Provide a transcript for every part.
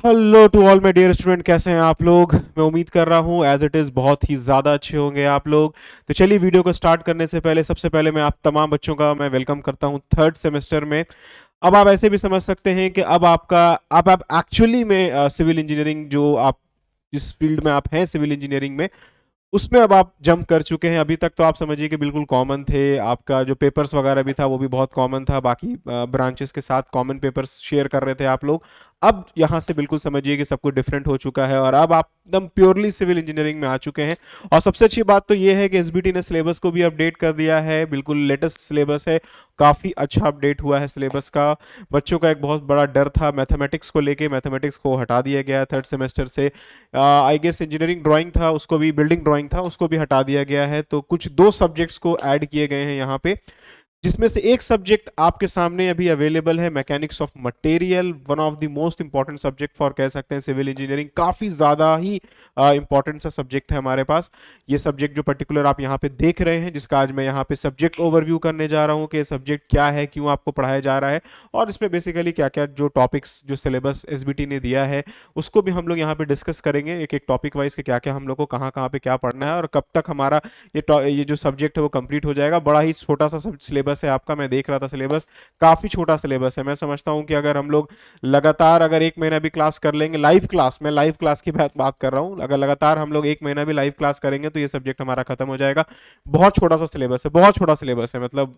Hello to all my dear student, कैसे हैं आप लोग। मैं उम्मीद कर रहा हूँ एज इट इज़ बहुत ही ज़्यादा अच्छे होंगे आप लोग। तो चलिए वीडियो को स्टार्ट करने से पहले सबसे पहले मैं आप तमाम बच्चों का मैं वेलकम करता हूँ थर्ड सेमेस्टर में। अब आप ऐसे भी समझ सकते हैं कि अब आपका अब आप एक्चुअली में सिविल इंजीनियरिंग जो आप जिस फील्ड में आप हैं सिविल इंजीनियरिंग में उसमें अब आप जंप कर चुके हैं। अभी तक तो आप समझिए कि बिल्कुल कॉमन थे, आपका जो पेपर्स वगैरह भी था वो भी बहुत कॉमन था, बाकी ब्रांचेस के साथ कॉमन पेपर्स शेयर कर रहे थे आप लोग। अब यहाँ से बिल्कुल समझिए कि सब कुछ डिफरेंट हो चुका है और अब आप एकदम प्योरली सिविल इंजीनियरिंग में आ चुके हैं। और सबसे अच्छी बात तो ये है कि एसबीटी ने सिलेबस को भी अपडेट कर दिया है, बिल्कुल लेटेस्ट सिलेबस है, काफ़ी अच्छा अपडेट हुआ है सिलेबस का। बच्चों का एक बहुत बड़ा डर था मैथमेटिक्स को लेके, मैथमेटिक्स को हटा दिया गया है थर्ड सेमेस्टर से। आई गेस इंजीनियरिंग ड्राइंग था उसको भी, बिल्डिंग ड्राइंग था उसको भी हटा दिया गया है। तो कुछ दो सब्जेक्ट्स को ऐड किए गए हैं यहाँ पे, जिसमें से एक सब्जेक्ट आपके सामने अभी अवेलेबल है, mechanics of material, one of the most important subject for कह सकते हैं सिविल इंजीनियरिंग। काफी ज्यादा ही इंपॉर्टेंट सा सब्जेक्ट है हमारे पास। ये सब्जेक्ट जो पर्टिकुलर आप यहाँ पे देख रहे हैं, जिसका आज मैं यहाँ पे सब्जेक्ट ओवरव्यू करने जा रहा हूँ कि सब्जेक्ट क्या है, क्यों आपको पढ़ाया जा रहा है, और इसमें बेसिकली क्या क्या जो टॉपिक्स जो सिलेबस एसबीटी ने दिया है उसको भी हम लोग यहाँ पे डिस्कस करेंगे, एक एक टॉपिक वाइज के क्या क्या हम लोग को कहाँ कहाँ पे क्या पढ़ना है और कब तक हमारा ये जो सब्जेक्ट है वो कंप्लीट हो जाएगा। बड़ा ही छोटा सा सिलेबस है आपका, मैं देख रहा था सिलेबस काफी छोटा सिलेबस है। मैं समझता हूँ कि अगर हम लोग लगातार अगर एक महीना भी क्लास कर लेंगे, लाइव क्लास, मैं लाइव क्लास की बात कर रहा हूँ, अगर लगातार हम लोग एक महीना भी लाइव क्लास करेंगे तो ये सब्जेक्ट हमारा खत्म हो जाएगा। बहुत छोटा सा सिलेबस है, बहुत छोटा सिलेबस है, मतलब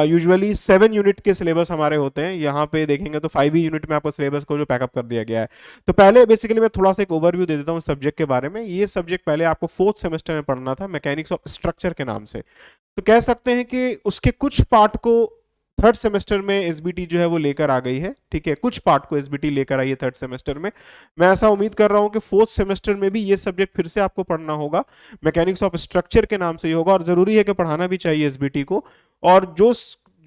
यूजुअली 7 यूनिट के सिलेबस हमारे होते हैं, यहाँ पे देखेंगे तो 5 ही यूनिट में आपको सिलेबस को जो पैकअप कर दिया गया है। तो पहले बेसिकली मैं थोड़ा सा एक ओवरव्यू दे देता हूँ सब्जेक्ट के बारे में। ये सब्जेक्ट पहले आपको फोर्थ सेमेस्टर में पढ़ना था, मैकेनिक्स ऑफ स्ट्रक्चर के नाम से। तो कह सकते हैं कि उसके कुछ पार्ट को थर्ड सेमेस्टर में एसबीटी जो है वो लेकर आ गई है, ठीक है, कुछ पार्ट को एसबीटी लेकर आई है थर्ड सेमेस्टर में। मैं ऐसा उम्मीद कर रहा हूं कि फोर्थ सेमेस्टर में भी ये सब्जेक्ट फिर से आपको पढ़ना होगा, मैकेनिक्स ऑफ स्ट्रक्चर के नाम से ही होगा, और जरूरी है कि पढ़ाना भी चाहिए एसबीटी को। और जो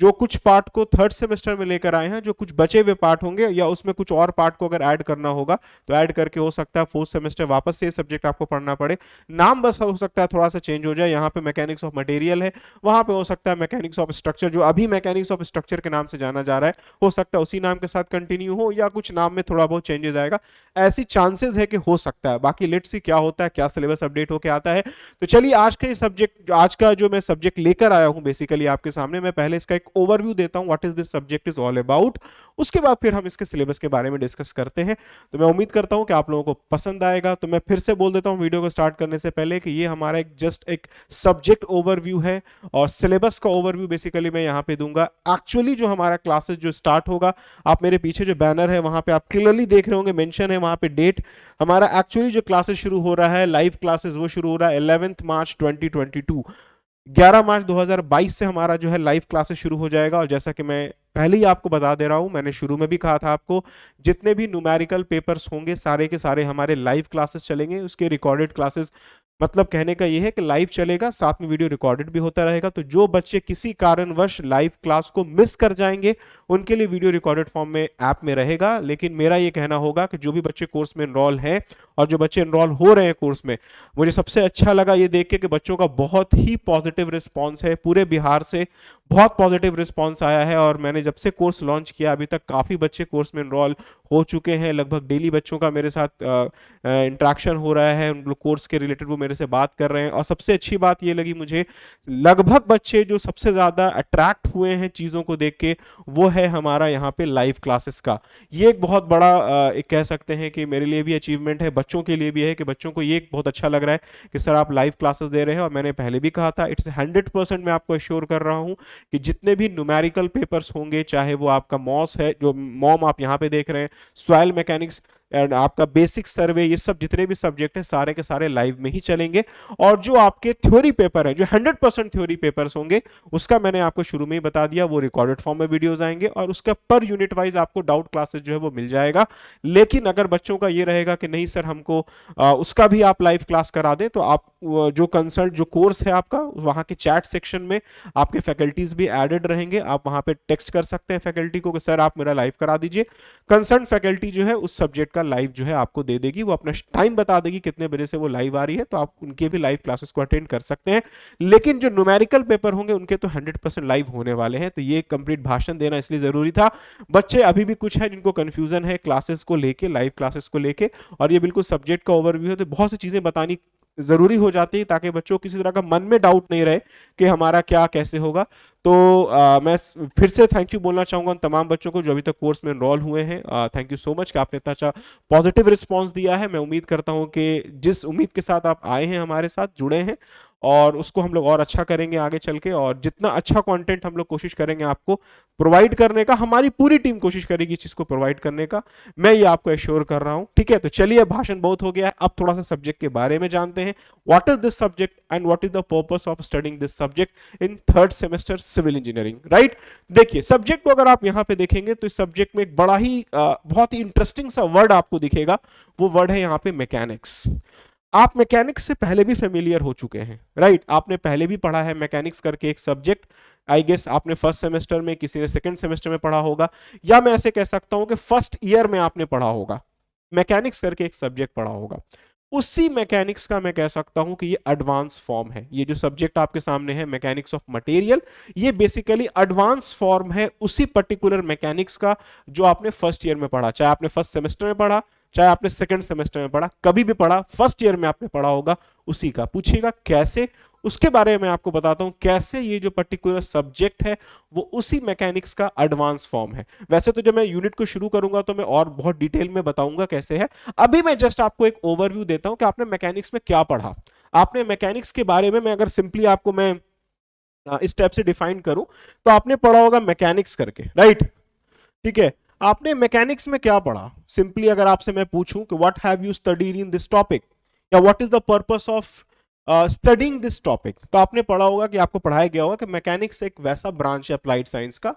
जो कुछ पार्ट को थर्ड सेमेस्टर में लेकर आए हैं, जो कुछ बचे हुए पार्ट होंगे या उसमें कुछ और पार्ट को अगर ऐड करना होगा तो ऐड करके हो सकता है फोर्थ सेमेस्टर वापस से ये सब्जेक्ट आपको पढ़ना पड़े। नाम बस हो सकता है थोड़ा सा चेंज हो जाए, यहाँ पे मैकेनिक्स ऑफ मटेरियल है, वहां पे हो सकता है मैकेनिक्स ऑफ स्ट्रक्चर, जो अभी मैकेनिक्स ऑफ स्ट्रक्चर के नाम से जाना जा रहा है, हो सकता है उसी नाम के साथ कंटिन्यू हो या कुछ नाम में थोड़ा बहुत चेंजेस आएगा। ऐसी चांसेस है कि हो सकता है, बाकी लेट्स सी क्या होता है, क्या सिलेबस अपडेट होकर आता है। तो चलिए आज का ये सब्जेक्ट, आज का जो मैं सब्जेक्ट लेकर आया हूं बेसिकली आपके सामने, मैं पहले इसका एक ओवरव्यू देता हूं what is this subject is all about, उसके बाद फिर हम इसके सिलेबस के बारे में डिस्कस करते हैं। तो मैं उम्मीद करता हूं कि आप लोगों को पसंद आएगा। तो मैं फिर से बोल देता हूं वीडियो को स्टार्ट करने से पहले कि ये हमारा एक जस्ट एक सब्जेक्ट ओवरव्यू है और सिलेबस का ओवरव्यू बेसिकली मैं यहां पे दूंगा। एक्चुअली जो हमारा क्लासेस जो स्टार्ट होगा, आप मेरे पीछे जो बैनर है वहां पे आप क्लियरली देख रहे होंगे, मेंशन है वहां पे डेट। हमारा एक्चुअली जो क्लासेस शुरू हो रहा है, लाइव क्लासेस, वो शुरू हो रहा है 11 मार्च 2022। 11 मार्च 2022 से हमारा जो है लाइव क्लासेस शुरू हो जाएगा। और जैसा कि मैं पहले ही आपको बता दे रहा हूं, मैंने शुरू में भी कहा था आपको, जितने भी न्यूमेरिकल पेपर्स होंगे सारे के सारे हमारे लाइव क्लासेस चलेंगे, उसके रिकॉर्डेड क्लासेस, मतलब कहने का यह है कि लाइव चलेगा, साथ में वीडियो रिकॉर्डेड भी होता रहेगा। तो जो बच्चे किसी कारणवश लाइव क्लास को मिस कर जाएंगे उनके लिए वीडियो रिकॉर्डेड फॉर्म में ऐप में रहेगा। लेकिन मेरा ये कहना होगा कि जो भी बच्चे कोर्स में इनरोल हैं और जो बच्चे इनरोल हो रहे हैं कोर्स में, मुझे सबसे अच्छा लगा ये देख के कि बच्चों का बहुत ही पॉजिटिव रिस्पॉन्स है, पूरे बिहार से बहुत पॉजिटिव रिस्पॉन्स आया है। और मैंने जब से कोर्स लॉन्च किया अभी तक काफ़ी बच्चे कोर्स में इनरोल हो चुके हैं, लगभग डेली बच्चों का मेरे साथ इंटरेक्शन हो रहा है, उन लोग कोर्स के रिलेटेड वो मेरे से बात कर रहे हैं। और सबसे अच्छी बात ये लगी मुझे, लगभग बच्चे जो सबसे ज़्यादा अट्रैक्ट हुए हैं चीज़ों को देख के, वो है हमारा यहाँ पे लाइव क्लासेस का। ये एक बहुत बड़ा एक कह सकते हैं कि मेरे लिए भी अचीवमेंट है, बच्चों के लिए भी है, कि बच्चों को ये बहुत अच्छा लग रहा है कि सर आप लाइव क्लासेस दे रहे हैं। और मैंने पहले भी कहा था, इट्स 100% मैं आपको एश्योर कर रहा हूँ कि जितने भी न्यूमेरिकल पेपर्स होंगे, चाहे वो आपका मॉस है, जो मॉम आप यहाँ पे देख रहे हैं, सॉइल मैकेनिक्स एंड आपका बेसिक सर्वे, ये सब जितने भी सब्जेक्ट हैं सारे के सारे लाइव में ही चलेंगे। और जो आपके थ्योरी पेपर है, जो 100% थ्योरी पेपर्स होंगे, उसका मैंने आपको शुरू में ही बता दिया, वो रिकॉर्डेड फॉर्म में वीडियोस आएंगे और उसका पर यूनिट वाइज आपको डाउट क्लासेस जो है वो मिल जाएगा। लेकिन अगर बच्चों का ये रहेगा कि नहीं सर हमको उसका भी आप लाइव क्लास करा दें, तो आप जो कंसल्ट जो कोर्स है आपका, वहां के चैट सेक्शन में आपके फैकल्टीज भी एडेड रहेंगे, आप वहां पे टेक्स्ट कर सकते हैं फैकल्टी को कि सर आप मेरा लाइव करा दीजिए। कंसर्न फैकल्टी जो है उस सब्जेक्ट का लाइव जो है आपको दे देगी, वो अपना टाइम बता देगी कितने बजे से वो लाइव आ रही है, तो आप उनके भी लाइव क्लासेस को अटेंड कर सकते हैं। लेकिन जो न्यूमेरिकल पेपर होंगे उनके तो 100% लाइव होने वाले हैं। तो ये कंप्लीट भाषण देना इसलिए जरूरी था। बच्चे अभी भी कुछ है जिनको कंफ्यूजन है क्लासेस को लेके, लाइव क्लासेस को लेके, और ये बिल्कुल सब्जेक्ट का ओवरव्यू है, तो बहुत सी चीजें बतानी जरूरी हो जाती है ताकि बच्चों को किसी तरह का मन में डाउट नहीं रहे कि हमारा क्या कैसे होगा। तो मैं फिर से थैंक यू बोलना चाहूंगा उन तमाम बच्चों को जो अभी तक कोर्स में एनरोल हुए हैं। थैंक यू सो मच कि आपने इतना अच्छा पॉजिटिव रिस्पांस दिया है। मैं उम्मीद करता हूं कि जिस उम्मीद के साथ आप आए हैं हमारे साथ जुड़े हैं, और उसको हम लोग और अच्छा करेंगे आगे चल के, और जितना अच्छा कंटेंट हम लोग कोशिश करेंगे आपको प्रोवाइड करने का, हमारी पूरी टीम कोशिश करेगी इस चीज को प्रोवाइड करने का, मैं ये आपको एश्योर कर रहा हूं। ठीक है, तो चलिए भाषण बहुत हो गया है, अब थोड़ा सा सब्जेक्ट के बारे में जानते हैं। What is this subject and what is the purpose of studying this subject in third semester civil engineering, right. देखिए सब्जेक्ट को अगर आप यहां पे देखेंगे तो इस सब्जेक्ट में एक बड़ा ही बहुत ही इंटरेस्टिंग सा वर्ड आपको दिखेगा, वो वर्ड है यहां पे मैकेनिक्स। आप मैकेनिक्स से पहले भी फेमिलियर हो चुके हैं, राइट। आपने पहले भी पढ़ा है मैकेनिक्स करके एक सब्जेक्ट, आई गेस आपने फर्स्ट सेमेस्टर में, किसी ने सेकंड सेमेस्टर में पढ़ा होगा, या मैं ऐसे कह सकता हूं कि फर्स्ट ईयर में आपने पढ़ा होगा, मैकेनिक्स करके एक सब्जेक्ट पढ़ा होगा। उसी मैकेनिक्स का मैं कह सकता हूं कि ये एडवांस फॉर्म है। ये जो सब्जेक्ट आपके सामने है मैकेनिक्स ऑफ मटेरियल, ये बेसिकली एडवांस फॉर्म है उसी पर्टिकुलर मैकेनिक्स का जो आपने फर्स्ट ईयर में पढ़ा, चाहे आपने फर्स्ट सेमेस्टर में पढ़ा, चाहे आपने सेकंड सेमेस्टर में पढ़ा, कभी भी पढ़ा, फर्स्ट ईयर में आपने पढ़ा होगा उसी का। पूछिएगा कैसे, उसके बारे में आपको बताता हूं कैसे ये जो पर्टिकुलर सब्जेक्ट है वो उसी मैकेनिक्स का एडवांस फॉर्म है। वैसे तो जब मैं यूनिट को शुरू करूंगा तो मैं और बहुत डिटेल में बताऊंगा कैसे है, अभी मैं जस्ट आपको एक ओवरव्यू देता हूं कि आपने मैकेनिक्स में क्या पढ़ा। आपने मैकेनिक्स के बारे में, मैं अगर सिंपली आपको मैं इस टाइप से डिफाइन करूं, तो आपने पढ़ा होगा मैकेनिक्स करके, राइट। ठीक है, आपने मैकेनिक्स में क्या पढ़ा? सिंपली अगर आपसे मैं पूछूं कि what have you studied in this topic, या what is the purpose of studying this topic, तो आपने पढ़ा होगा कि आपको पढ़ाया गया होगा कि मैकेनिक्स एक वैसा ब्रांच है अप्लाइड साइंस का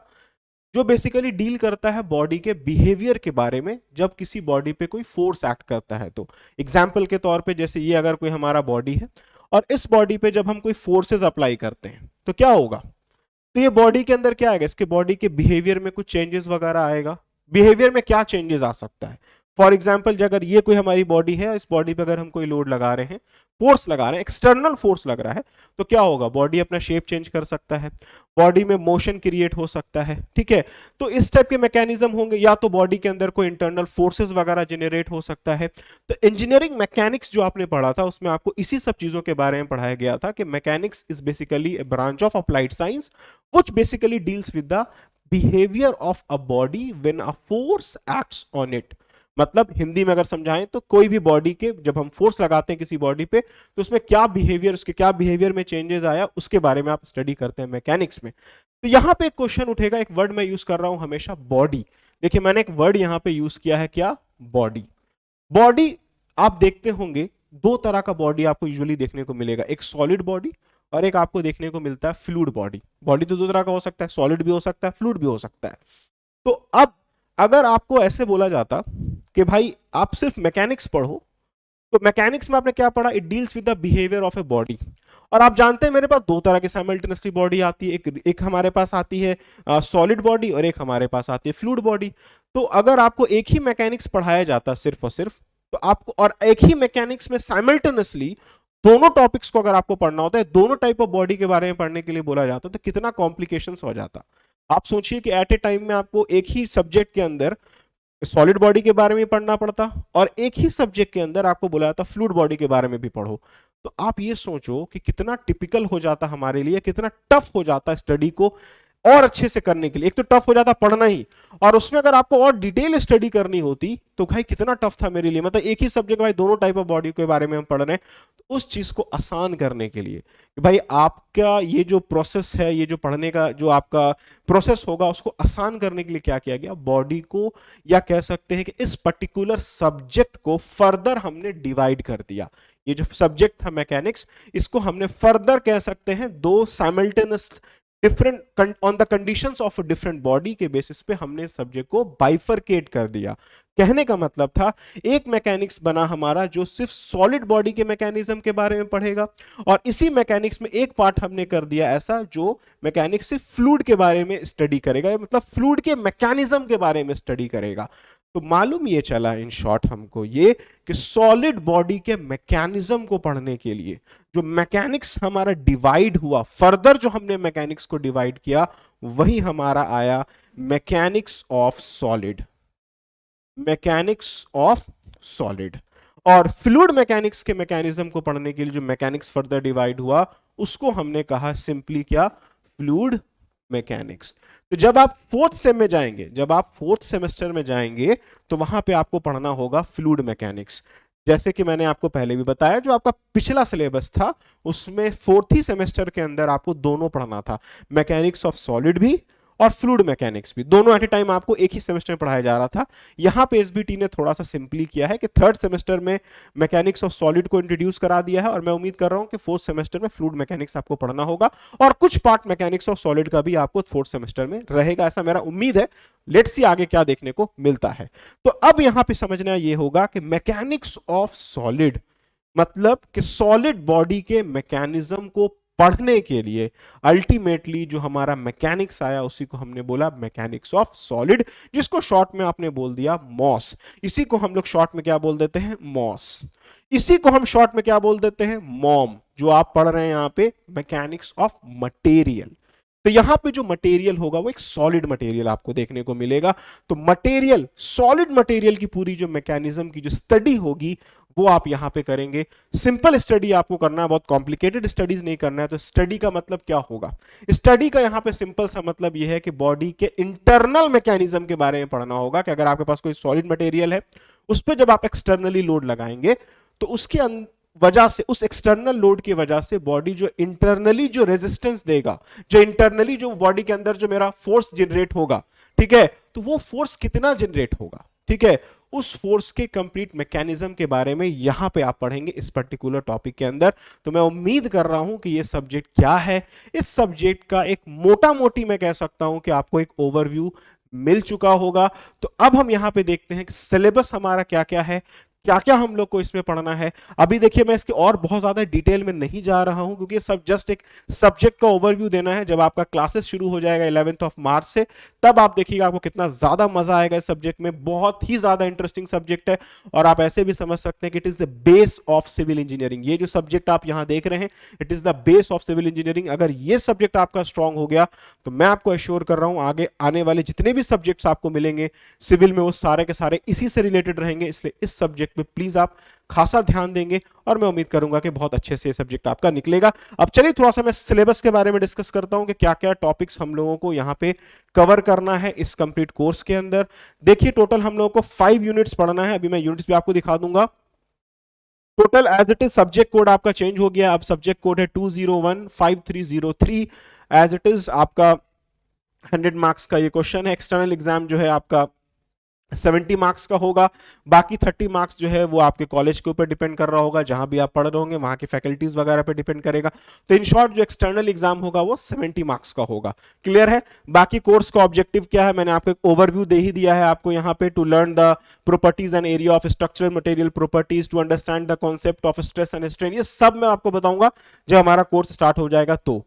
जो बेसिकली डील करता है बॉडी के बिहेवियर के बारे में, जब किसी बॉडी पे कोई फोर्स एक्ट करता है। तो एग्जाम्पल के तौर पे जैसे ये अगर कोई हमारा बॉडी है और इस बॉडी पे जब हम कोई फोर्सेस अप्लाई करते हैं तो क्या होगा, तो ये बॉडी के अंदर क्या आएगा, इसके बॉडी के बिहेवियर में कुछ चेंजेस वगैरह आएगा। बिहेवियर में क्या चेंजेस आ सकता है? फॉर एग्जाम्पल अगर ये कोई हमारी बॉडी है, इस बॉडी पे अगर हम कोई लोड लगा रहे हैं, फोर्स लगा रहे हैं, एक्सटर्नल फोर्स लग रहा है, तो क्या होगा, बॉडी अपना शेप चेंज कर सकता है, बॉडी में मोशन क्रिएट हो सकता है। ठीक है, तो इस टाइप के मैकेनिज्म होंगे, या तो बॉडी के अंदर कोई इंटरनल फोर्सेस वगैरह जनरेट हो सकता है। तो इंजीनियरिंग मैकेनिक्स जो आपने पढ़ा था उसमें आपको इसी सब चीजों के बारे में पढ़ाया गया था कि mechanics is basically A branch of applied science which basically deals with the behaviour of a body when a force acts on it. मतलब हिंदी में अगर समझाएं तो कोई भी बॉडी के जब हम फोर्स लगाते हैं किसी बॉडी पे, तो उसमें क्या बिहेवियर, उसके क्या बिहेवियर में चेंजेस आया, उसके बारे में आप स्टडी करते हैं मैकेनिक्स में। तो यहां पे एक क्वेश्चन उठेगा, एक वर्ड मैं यूज कर रहा हूं हमेशा, बॉडी। देखिए मैंने एक वर्ड यहां पे यूज किया है, क्या, बॉडी। बॉडी आप देखते होंगे दो तरह का बॉडी आपको यूजुअली देखने को मिलेगा, एक सॉलिड बॉडी और एक आपको देखने को मिलता है फ्लूइड बॉडी। बॉडी तो दो तरह का हो सकता है, सॉलिड भी हो सकता है, फ्लूइड भी हो सकता है। तो अब अगर आपको ऐसे बोला जाता कि भाई आप सिर्फ मैकेनिक्स पढ़ो, तो मैकेनिक्स में आपने क्या पढ़ा, it deals with the behaviour of a body. और आप जानते हैं मेरे पास दो तरह की साइमल्टेनियसली बॉडी आती है, एक हमारे पास आती है सॉलिड बॉडी और एक हमारे पास आती है फ्लूइड बॉडी। तो अगर आपको एक ही मैकेनिक्स पढ़ाया जाता सिर्फ और सिर्फ, तो आपको और एक ही मैकेनिक्स में साइमल्टेनियसली दोनों टॉपिक्स को अगर आपको पढ़ना होता है, दोनों टाइप ऑफ बॉडी के बारे में पढ़ने के लिए बोला जाता, तो कितना कॉम्प्लिकेशंस हो जाता। आप सोचिए कि एट ए टाइम में आपको एक ही सब्जेक्ट के अंदर सॉलिड बॉडी के बारे में पढ़ना पड़ता और एक ही सब्जेक्ट के अंदर आपको बुलाया था फ्लूइड बॉडी के बारे में भी पढ़ो। तो आप ये सोचो कि कितना टिपिकल हो जाता हमारे लिए, कितना टफ हो जाता स्टडी को और अच्छे से करने के लिए। एक तो टफ हो जाता पढ़ना ही, और उसमें अगर आपको और डिटेल स्टडी करनी होती तो भाई कितना टफ था मेरे लिए। मतलब एक ही सब्जेक्ट भाई दोनों टाइप ऑफ बॉडी के बारे में हम पढ़ रहे हैं, तो उस चीज को आसान करने के लिए कि भाई आपका ये जो प्रोसेस है, ये जो पढ़ने का जो आपका प्रोसेस होगा, उसको आसान करने के लिए क्या किया गया, बॉडी को, या कह सकते हैं कि इस पर्टिकुलर सब्जेक्ट को फर्दर हमने डिवाइड कर दिया। ये जो सब्जेक्ट था मैकेनिक्स, इसको हमने फर्दर कह सकते हैं दो simultaneous different on the conditions of different body के बेसिस पे हमने सब्जेक्ट को बाइफरकेट कर दिया। कहने का मतलब था एक मैकेनिक्स बना हमारा जो सिर्फ सॉलिड बॉडी के मैकेनिज्म के बारे में पढ़ेगा, और इसी मैकेनिक्स में एक पार्ट हमने कर दिया ऐसा जो मैकेनिक्स सिर्फ फ्लूइड के बारे में स्टडी करेगा, मतलब फ्लूइड के मैकेनिज्म के बारे में स्टडी करेगा। तो मालूम ये चला इन शॉर्ट हमको ये कि सॉलिड बॉडी के मैकेनिज्म को पढ़ने के लिए जो मैकेनिक्स हमारा डिवाइड हुआ, फर्दर जो हमने मैकेनिक्स को डिवाइड किया, वही हमारा आया mechanics of solid, mechanics of solid. और फ्लूइड मैकेनिक्स के मैकेनिज्म को पढ़ने के लिए जो मैकेनिक्स फर्दर डिवाइड हुआ उसको हमने कहा सिंपली क्या, फ्लूइड मैकेनिक्स। तो जब आप फोर्थ सेम में जाएंगे, जब आप फोर्थ सेमेस्टर में जाएंगे तो वहां पे आपको पढ़ना होगा फ्लूइड मैकेनिक्स। जैसे कि मैंने आपको पहले भी बताया, जो आपका पिछला सिलेबस था उसमें फोर्थ ही सेमेस्टर के अंदर आपको दोनों पढ़ना था, मैकेनिक्स ऑफ सॉलिड भी और फ्लूइड मैकेनिक्स भी, दोनों एट ए टाइम आपको एक ही सेमेस्टर में पढ़ाया जा रहा था। यहां पे एसबीटी ने थोड़ा सा सिंपली किया है कि थर्ड सेमेस्टर में मैकेनिक्स ऑफ सॉलिड को इंट्रोड्यूस करा दिया है, और मैं उम्मीद कर रहा हूं कि फोर्थ सेमेस्टर में फ्लूइड मैकेनिक्स आपको पढ़ना होगा और कुछ पार्ट मैकेनिक्स ऑफ सॉलिड का भी आपको फोर्थ सेमेस्टर में रहेगा, ऐसा मेरा उम्मीद है। लेट्स सी आगे क्या देखने को मिलता है। तो अब यहां पे समझना यह होगा कि मैकेनिक्स ऑफ सॉलिड मतलब कि सॉलिड बॉडी के मैकेनिज्म को पढ़ने के लिए अल्टीमेटली जो हमारा मैकेनिक्स आया उसी को हमने बोला मैकेनिक्स ऑफ सॉलिड, जिसको शॉर्ट में आपने बोल दिया मॉस। इसी को हम लोग शॉर्ट में क्या बोल देते हैं, मॉस। इसी को हम शॉर्ट में क्या बोल देते हैं, मॉम। जो आप पढ़ रहे हैं यहां पे मैकेनिक्स ऑफ मटेरियल, तो यहां पे जो मटेरियल होगा वो एक सॉलिड मटेरियल आपको देखने को मिलेगा। तो मटेरियल, सॉलिड मटेरियल की पूरी जो मैकेनिज्म की जो स्टडी होगी वो आप यहां पे करेंगे। सिंपल स्टडी आपको करना है, बहुत कॉम्प्लिकेटेड स्टडीज नहीं करना है। तो स्टडी का मतलब क्या होगा, स्टडी का यहां पे सिंपल सा मतलब यह है कि बॉडी के इंटरनल मैकेनिज्म के बारे में पढ़ना होगा कि अगर आपके पास कोई सॉलिड मटेरियल है उस पर जब आप एक्सटर्नली लोड लगाएंगे तो उसके वजह से, उस एक्सटर्नल लोड की वजह से बॉडी जो इंटरनली जो रेजिस्टेंस देगा, जो इंटरनली जो बॉडी के अंदर जो मेरा फोर्स जनरेट होगा, ठीक है, तो वो फोर्स कितना जनरेट होगा, ठीक है, उस फोर्स के कंप्लीट मैकेनिज्म के बारे में यहां पे आप पढ़ेंगे इस पर्टिकुलर टॉपिक के अंदर। तो मैं उम्मीद कर रहा हूं कि ये सब्जेक्ट क्या है, इस सब्जेक्ट का एक मोटा मोटी मैं कह सकता हूं कि आपको एक ओवरव्यू मिल चुका होगा। तो अब हम यहां पे देखते हैं कि सिलेबस हमारा क्या क्या है, क्या क्या हम लोग को इसमें पढ़ना है। अभी देखिए मैं इसके और बहुत ज्यादा डिटेल में नहीं जा रहा हूं क्योंकि सब जस्ट एक सब्जेक्ट का ओवरव्यू देना है। जब आपका क्लासेस शुरू हो जाएगा 11th ऑफ मार्च से, तब आप देखिएगा आपको कितना ज्यादा मजा आएगा इस सब्जेक्ट में। बहुत ही ज्यादा इंटरेस्टिंग सब्जेक्ट है और आप ऐसे भी समझ सकते हैं कि it is the base of civil engineering. ये जो सब्जेक्ट आप यहां देख रहे हैं, it is the base of civil engineering. अगर ये सब्जेक्ट आपका स्ट्रांग हो गया तो मैं आपको एश्योर कर रहा हूं आगे आने वाले जितने भी सब्जेक्ट्स आपको मिलेंगे सिविल में वो सारे के सारे इसी से रिलेटेड रहेंगे। इसलिए इस सब्जेक्ट में प्लीज आप खासा ध्यान देंगे और मैं उम्मीद करूंगा कि बहुत अच्छे से सब्जेक्ट आपका निकलेगा। अब चलिए थोड़ा सा मैं सिलेबस के बारे में डिस्कस करता हूं कि क्या क्या टॉपिक्स हम लोगों को यहां पे कवर करना है इस कंप्लीट कोर्स के अंदर। देखिए टोटल हम लोगों को 5 यूनिट्स पढ़ना है। अभी मैं यूनिट्स भी आपको दिखा दूंगा। Total as it is subject code आपका चेंज हो गया, अब सब्जेक्ट कोड है 2015303। एज इट इज आपका 100 मार्क्स का ये क्वेश्चन है। एक्सटर्नल एग्जाम जो है आपका 70 मार्क्स का होगा। बाकी 30 मार्क्स जो है वो आपके कॉलेज के ऊपर डिपेंड कर रहा होगा, जहां भी आप पढ़ रहे होंगे वहां की फैकल्टीज वगैरह पे डिपेंड करेगा। तो इन शॉर्ट जो एक्सटर्नल एग्जाम होगा वो 70 मार्क्स का होगा। क्लियर है। बाकी कोर्स का ऑब्जेक्टिव क्या है मैंने आपको एक ओवरव्यू दे ही दिया है आपको यहाँ पे। To learn the properties and area of structural material properties, to understand the concept of stress and strain, ये सब मैं आपको बताऊंगा जब हमारा कोर्स स्टार्ट हो जाएगा। तो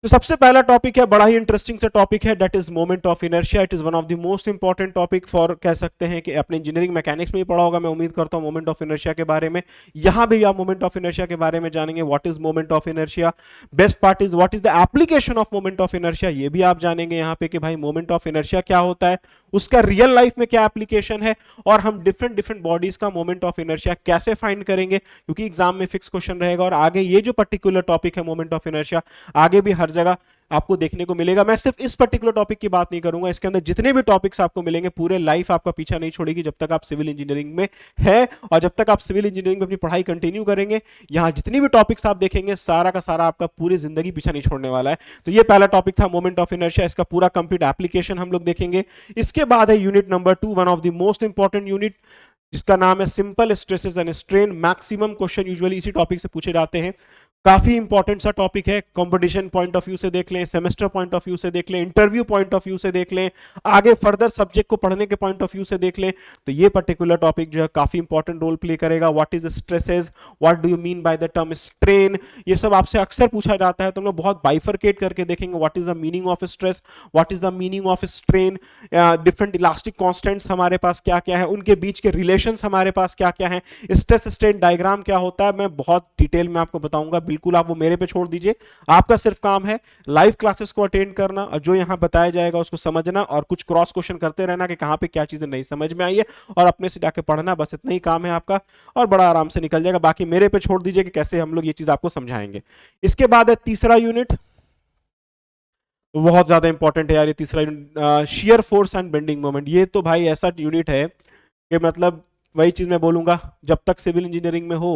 सबसे पहला टॉपिक है, बड़ा ही इंटरेस्टिंग सा टॉपिक है, that is moment of inertia. It is one of the most important topic for, कह सकते हैं कि अपने इंजीनियरिंग मैकेनिक्स में ही पढ़ा होगा, मैं उम्मीद करता हूं मोमेंट ऑफ इनर्शिया के बारे में। यहां भी आप मोमेंट ऑफ इनर्शिया के बारे में जानेंगे। What is moment of inertia, best part is what is the application of moment of inertia, ये भी आप जानेंगे यहाँ पे कि भाई मोमेंट ऑफ इनर्शिया क्या होता है, उसका रियल लाइफ में क्या एप्लीकेशन है, और हम डिफरेंट डिफरेंट बॉडीज का मोमेंट ऑफ इनर्शिया कैसे फाइंड करेंगे, क्योंकि एग्जाम में फिक्स क्वेश्चन रहेगा। और आगे ये जो पर्टिकुलर टॉपिक है मोमेंट ऑफ इनर्शिया आगे भी हर जगह आपको देखने को मिलेगा। मैं सिर्फ इस पर्टिकुलर टॉपिक की बात नहीं करूंगा, इसके अंदर जितने भी टॉपिक्स आपको मिलेंगे पूरे लाइफ आपका पीछा नहीं छोड़ेगी जब तक आप सिविल इंजीनियरिंग में है। और जब तक आप सिविल इंजीनियरिंग में अपनी पढ़ाई कंटिन्यू करेंगे, यहां जितनी भी टॉपिक्स आप देखेंगे सारा का सारा आपका पूरी जिंदगी पीछा नहीं छोड़ने वाला है। तो ये पहला टॉपिक था मोमेंट ऑफ इनर्शिया, इसका पूरा कंप्लीट एप्लीकेशन हम लोग देखेंगे। इसके बाद है unit number 2, one of the most important unit, जिसका नाम है simple stresses and strain. Maximum question usually इसी टॉपिक से पूछे जाते हैं। काफी इंपॉर्टेंट सा टॉपिक है, कंपटीशन पॉइंट ऑफ व्यू से देख लें, सेमेस्टर पॉइंट ऑफ व्यू से देख लें, इंटरव्यू पॉइंट ऑफ व्यू से देख लें, आगे फर्दर सब्जेक्ट को पढ़ने के पॉइंट ऑफ व्यू से देख लें, तो ये पर्टिकुलर टॉपिक जो है काफी इंपॉर्टेंट रोल प्ले करेगा। What is stresses, what do you mean by the term strain, ये सब आपसे अक्सर पूछा जाता है, तो हम लोग बहुत बाइफरकेट करके देखेंगे। What is the meaning of stress, what is the meaning of strain, different elastic constants हमारे पास क्या क्या है, उनके बीच के रिलेशंस हमारे पास क्या क्या है, स्ट्रेस स्ट्रेन डायग्राम क्या होता है, मैं बहुत डिटेल में आपको बताऊंगा। बिल्कुल आप वो मेरे पे छोड़ दीजिए, आपका सिर्फ काम है लाइव क्लासेस को अटेंड करना और जो यहां बताया जाएगा उसको समझना और कुछ क्रॉस क्वेश्चन करते रहना कि कहां पे क्या चीजें नहीं समझ में आई है, और अपने से जाके पढ़ना, बस इतना ही काम है आपका और बड़ा आराम से निकल जाएगा। बाकी मेरे पे छोड़ दीजिए कि कैसे हम लोग ये चीज आपको समझाएंगे। इसके बाद है तीसरा यूनिट, बहुत ज्यादा इंपॉर्टेंट है यार ये तीसरा unit, shear force and bending moment. ये तो भाई ऐसा यूनिट है कि मतलब वही चीज मैं बोलूंगा, जब तक सिविल इंजीनियरिंग में हो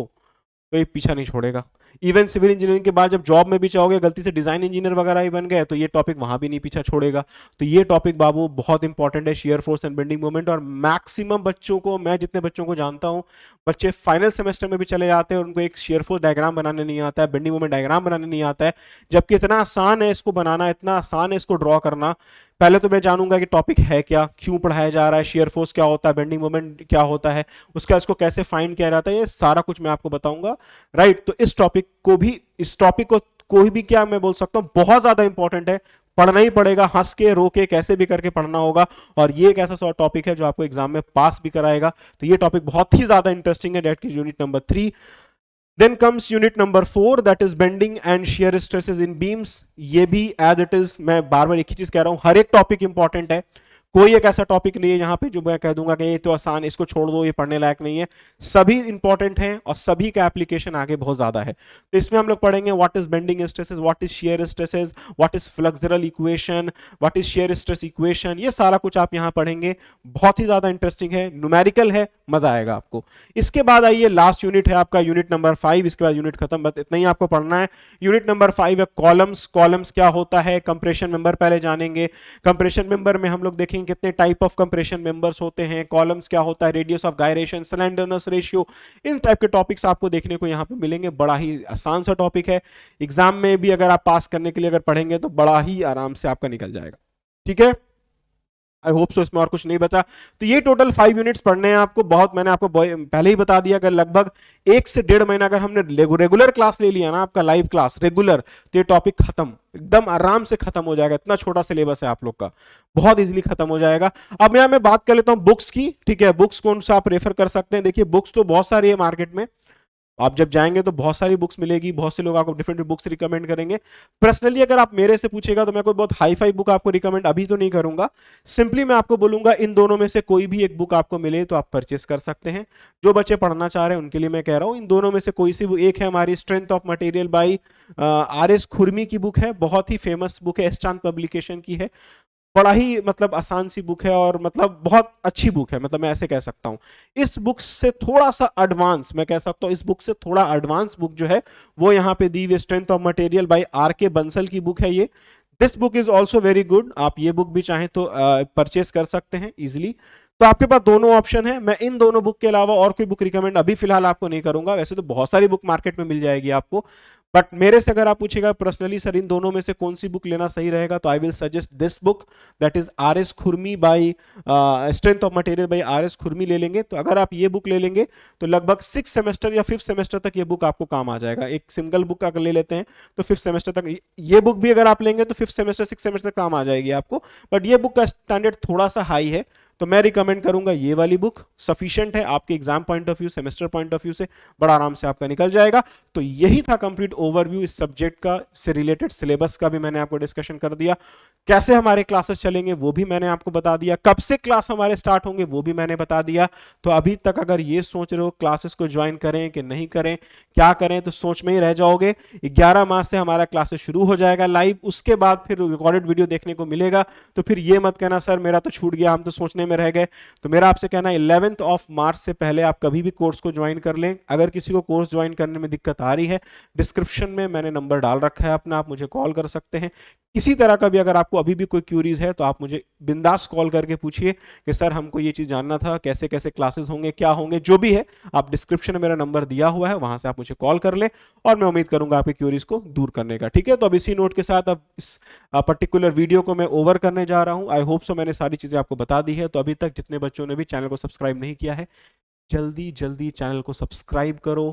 तो ये पीछा नहीं छोड़ेगा। इवन सिविल इंजीनियरिंग के बाद जब जॉब में भी चाहोगे, गलती से डिजाइन इंजीनियर वगैरह ही बन गए, तो ये टॉपिक वहां भी नहीं पीछा छोड़ेगा। तो ये टॉपिक बाबू बहुत इंपॉर्टेंट है, shear force and bending moment. और मैक्सिमम बच्चों को, मैं जितने बच्चों को जानता हूं, बच्चे फाइनल सेमेस्टर में भी चले जाते हैं और उनको एक शियर फोर्स डायग्राम बनाने नहीं आता है, बेंडिंग मोमेंट डायग्राम बनाने नहीं आता है, जबकि इतना आसान है इसको बनाना, इतना आसान है इसको ड्रॉ करना। पहले तो मैं जानूंगा कि टॉपिक है क्या, क्यों पढ़ाया जा रहा है, शेयर फोर्स क्या होता है, बेंडिंग मोमेंट क्या होता है, उसका इसको कैसे फाइंड किया जाता है, ये सारा कुछ मैं आपको बताऊंगा। राइट, तो इस टॉपिक को कोई भी, क्या मैं बोल सकता हूं, बहुत ज्यादा इंपॉर्टेंट है, पढ़ना ही पड़ेगा, हंस के रो के कैसे भी करके पढ़ना होगा। और ये एक ऐसा टॉपिक है जो आपको एग्जाम में पास भी कराएगा, तो ये टॉपिक बहुत ही ज्यादा इंटरेस्टिंग है, डेट की unit number 3। Then comes unit number 4, that is bending and shear stresses in beams। ये भी as it is, मैं बार बार एक ही चीज कह रहा हूं, हर एक टॉपिक इंपॉर्टेंट है, कोई एक ऐसा टॉपिक नहीं है यहाँ पे जो मैं कह दूंगा कि ये तो आसान, इसको छोड़ दो, ये पढ़ने लायक नहीं है। सभी इंपॉर्टेंट हैं और सभी का एप्लीकेशन आगे बहुत ज्यादा है। तो इसमें हम लोग पढ़ेंगे what is bending stresses, what is shear stresses, what is flexural equation, what is shear stress equation, ये सारा कुछ आप यहाँ पढ़ेंगे। बहुत ही ज्यादा इंटरेस्टिंग है, न्यूमेरिकल है, मजा आएगा आपको। इसके बाद आइए लास्ट यूनिट है आपका, यूनिट नंबर 5। इसके बाद यूनिट खत्म, बस इतना ही आपको पढ़ना है। यूनिट नंबर 5 है कॉलम्स। कॉलम्स क्या होता है, कंप्रेशन मेंबर पहले जानेंगे। कंप्रेशन मेंबर में हम लोग देखेंगे कितने टाइप ऑफ कंप्रेशन मेंबर्स होते हैं, कॉलम्स क्या होता है, radius of gyration, slenderness ratio, in type के टॉपिक्स आपको देखने को यहाँ पे मिलेंगे। बड़ा ही आसान सा टॉपिक है, एग्जाम में भी अगर आप पास करने के लिए अगर पढ़ेंगे तो बड़ा ही आराम से आपका निकल जाएगा। ठीक है, आई होप सो, इसमें और कुछ नहीं बचा। तो ये टोटल 5 यूनिट्स पढ़ने हैं आपको। बहुत मैंने आपको पहले ही बता दिया, अगर लगभग 1 से 1.5 महीना अगर हमने रेगुलर क्लास ले लिया ना, आपका लाइव क्लास रेगुलर, तो ये टॉपिक खत्म, एकदम आराम से खत्म हो जाएगा। इतना छोटा सिलेबस है आप लोग का, बहुत इजीली खत्म हो जाएगा। अब यहाँ मैं बात कर लेता हूँ बुक्स की। ठीक है, बुक्स कौन सा आप रेफर कर सकते हैं। देखिए बुक्स तो बहुत सारी है मार्केट में, आप जब जाएंगे तो बहुत सारी बुक्स मिलेगी, बहुत से लोग आपको डिफरेंट बुक्स रिकमेंड करेंगे। पर्सनली अगर आप मेरे से पूछेगा तो मैं कोई बहुत हाई फाई बुक आपको रिकमेंड अभी तो नहीं करूंगा। सिंपली मैं आपको बोलूंगा इन दोनों में से कोई भी एक बुक आपको मिले तो आप परचेस कर सकते हैं। जो बच्चे पढ़ना चाह रहे हैं उनके लिए मैं कह रहा हूं, इन दोनों में से कोई सी एक है हमारी strength of material by RS खुरमी की बुक है, बहुत ही फेमस बुक है, एस्टान पब्लिकेशन की है। बड़ा ही मतलब आसान सी बुक है और मतलब बहुत अच्छी बुक है, मतलब मैं ऐसे कह सकता हूं। इस बुक से थोड़ा सा एडवांस मैं कह सकता हूं, इस बुक से थोड़ा एडवांस बुक जो है वो यहाँ पे दी हुई strength of material bye RK Bansal की बुक है ये। This book is also very good, आप ये बुक भी चाहें तो परचेस कर सकते हैं इजिली। तो आपके पास दोनों ऑप्शन है। मैं इन दोनों बुक के अलावा और कोई बुक रिकमेंड अभी फिलहाल आपको नहीं करूंगा, वैसे तो बहुत सारी बुक मार्केट में मिल जाएगी आपको, बट मेरे से अगर आप पूछेगा पर्सनली सर इन दोनों में से कौन सी बुक लेना सही रहेगा, तो I will suggest this book, that is RS Khurmi by strength of material by RS Khurmi ले लेंगे। तो अगर आप ये बुक ले लेंगे तो लगभग 6 सेमेस्टर या 5th सेमेस्टर तक ये बुक आपको काम आ जाएगा। एक सिंगल बुक अगर ले लेते हैं तो 5th सेमेस्टर तक, ये बुक भी अगर आप लेंगे तो 5th सेमेस्टर 6th सेमेस्टर तक काम आ जाएगी आपको, बट ये बुक का स्टैंडर्ड थोड़ा सा हाई है, तो मैं रिकमेंड करूंगा ये वाली बुक। सफिशिएंट है आपके exam point of view, semester point of view से बड़ा आराम से आपका निकल जाएगा। तो यही था कंप्लीट ओवरव्यू इस सब्जेक्ट का, से रिलेटेड सिलेबस का भी मैंने आपको डिस्कशन कर दिया, कैसे हमारे क्लासेस चलेंगे वो भी मैंने आपको बता दिया, कब से क्लास हमारे स्टार्ट होंगे वो भी मैंने बता दिया। तो अभी तक अगर ये सोच रहे हो क्लासेस को ज्वाइन करें कि नहीं करें, क्या करें, तो सोच में ही रह जाओगे। 11 मार्च से हमारा क्लासेस शुरू हो जाएगा लाइव, उसके बाद फिर रिकॉर्डेड वीडियो देखने को मिलेगा। तो फिर ये मत कहना सर मेरा तो छूट गया, हम तो सोचने में रह गए। तो मेरा आपसे कहना है 11th ऑफ मार्च से पहले आप कभी भी कोर्स को ज्वाइन कर लें। अगर किसी को कोर्स ज्वाइन करने में दिक्कत आ रही है। डिस्क्रिप्शन में मैंने नंबर डाल रखा है अपना, आप मुझे कॉल कर सकते हैं। किसी तरह का भी अगर आपको अभी भी कोई क्यूरीज है तो आप मुझे बिंदास कॉल करके पूछिए कि सर हमको ये चीज़ जानना था, कैसे कैसे क्लासेस होंगे, क्या होंगे, जो भी है। आप डिस्क्रिप्शन में मेरा नंबर दिया हुआ है, वहां से आप मुझे कॉल कर लें और मैं उम्मीद करूंगा आपकी क्यूरीज को दूर करने का। ठीक है, तो अब इसी नोट के साथ अब इस पर्टिकुलर वीडियो को मैं ओवर करने जा रहा हूं। आई होप सो मैंने सारी चीज़ें आपको बता दी है। तो अभी तक जितने बच्चों ने भी चैनल को सब्सक्राइब नहीं किया है, जल्दी जल्दी चैनल को सब्सक्राइब करो,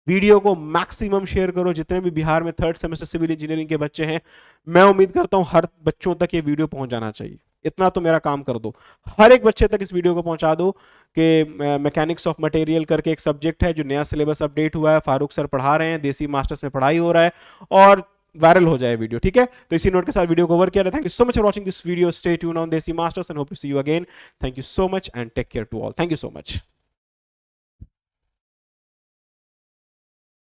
वीडियो को मैक्सिमम शेयर करो। जितने भी बिहार में थर्ड सेमेस्टर सिविल इंजीनियरिंग के बच्चे हैं, मैं उम्मीद करता हूं हर बच्चों तक ये वीडियो पहुंच जाना चाहिए। इतना तो मेरा काम कर दो, हर एक बच्चे तक इस वीडियो को पहुंचा दो कि मैकेनिक्स ऑफ मटेरियल करके एक सब्जेक्ट है जो नया सिलेबस अपडेट हुआ है, फारूक सर पढ़ा रहे हैं, देसी मास्टर्स में पढ़ाई हो रहा है, और वायरल हो जाए वीडियो। ठीक है, तो इसी नोट के साथ वीडियो को ओवर किया। Thank you so much for watching this video. Stay tuned on Desi Masters and hope to see you again. Thank you so much and take care to all. Thank you so much.